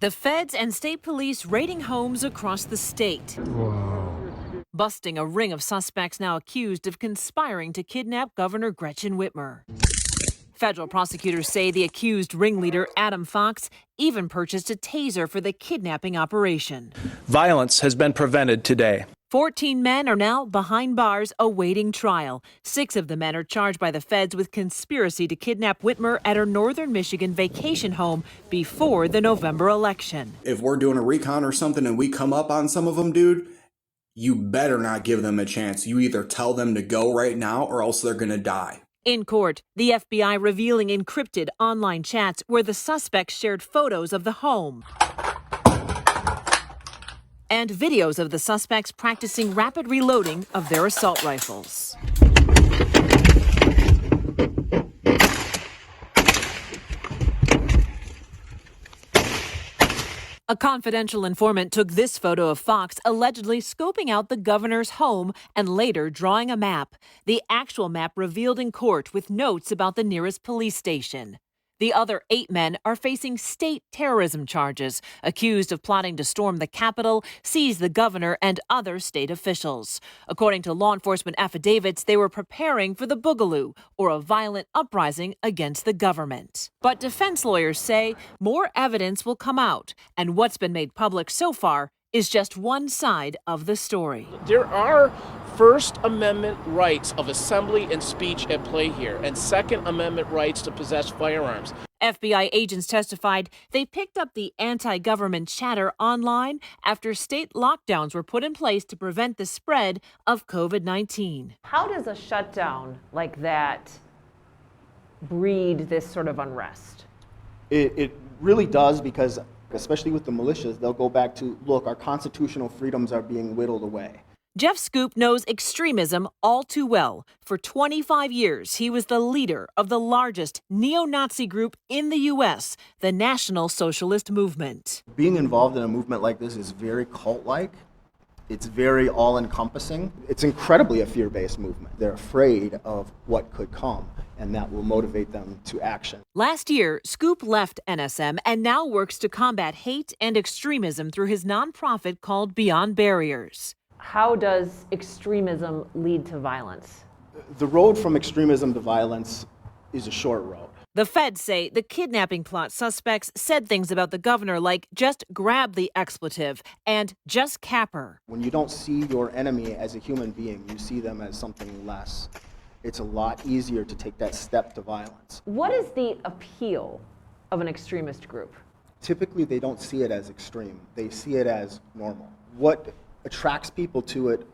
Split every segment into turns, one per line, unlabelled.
The feds and state police raiding homes across the state.
Whoa.
Busting a ring of suspects now accused of conspiring to kidnap Governor Gretchen Whitmer. Federal prosecutors say the accused ringleader, Adam Fox, even purchased a taser for the kidnapping operation.
Violence has been prevented today.
14 men are now behind bars awaiting trial. 6 of the men are charged by the feds with conspiracy to kidnap Whitmer at her northern Michigan vacation home before the November election.
If we're doing a recon or something and we come up on some of them, dude, you better not give them a chance. You either tell them to go right now or else they're going to die.
In court, the FBI revealing encrypted online chats where the suspects shared photos of the home and videos of the suspects practicing rapid reloading of their assault rifles. A confidential informant took this photo of Fox allegedly scoping out the governor's home and later drawing a map. The actual map revealed in court with notes about the nearest police station. The other 8 men are facing state terrorism charges, accused of plotting to storm the Capitol, seize the governor, and other state officials. According to law enforcement affidavits, they were preparing for the Boogaloo, or a violent uprising against the government. But defense lawyers say more evidence will come out, and what's been made public so far is just one side of the story.
There are First Amendment rights of assembly and speech at play here, and Second Amendment rights to possess firearms.
FBI agents testified they picked up the anti-government chatter online after state lockdowns were put in place to prevent the spread of COVID-19.
How does a shutdown like that breed this sort of unrest?
It really does, because especially with the militias, they'll go back to, look, our constitutional freedoms are being whittled away.
Jeff Scoop knows extremism all too well. For 25 years, he was the leader of the largest neo-Nazi group in the U.S., the National Socialist Movement.
Being involved in a movement like this is very cult-like. It's very all-encompassing. It's incredibly a fear-based movement. They're afraid of what could come, and that will motivate them to action.
Last year, Scoop left NSM and now works to combat hate and extremism through his nonprofit called Beyond Barriers.
How does extremism lead to violence?
The road from extremism to violence is a short road.
The feds say the kidnapping plot suspects said things about the governor like just grab the expletive and just cap her.
When you don't see your enemy as a human being, you see them as something less. It's a lot easier to take that step to violence.
What is the appeal of an extremist group?
Typically, they don't see it as extreme. They see it as normal. What attracts people to it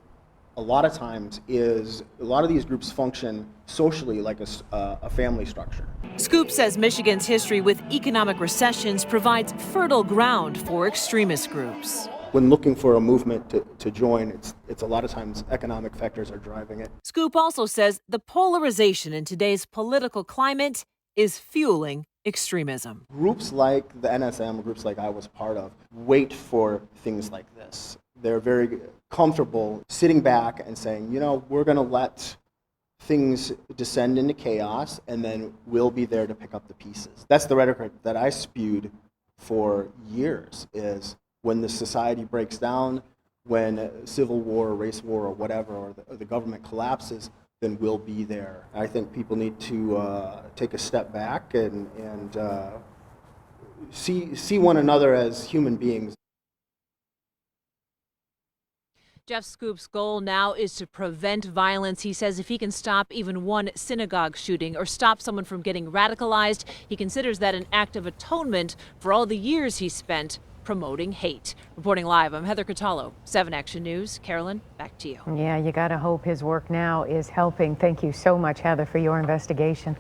a lot of times is a lot of these groups function socially like a family structure.
Scoop says Michigan's history with economic recessions provides fertile ground for extremist groups.
When looking for a movement to join, it's a lot of times economic factors are driving it.
Scoop also says the polarization in today's political climate is fueling extremism.
Groups like the NSM, groups like I was part of, wait for things like this. They're very comfortable sitting back and saying, you know, we're going to let things descend into chaos and then we'll be there to pick up the pieces. That's the rhetoric that I spewed for years, is when the society breaks down, when civil war, race war, or whatever, or the government collapses, then we'll be there. I think people need to take a step back and see one another as human beings.
Jeff Scoop's goal now is to prevent violence. He says if he can stop even one synagogue shooting or stop someone from getting radicalized, he considers that an act of atonement for all the years he spent promoting hate. Reporting live, I'm Heather Catallo, 7 Action News. Carolyn, back to you.
Yeah, you got to hope his work now is helping. Thank you so much, Heather, for your investigation.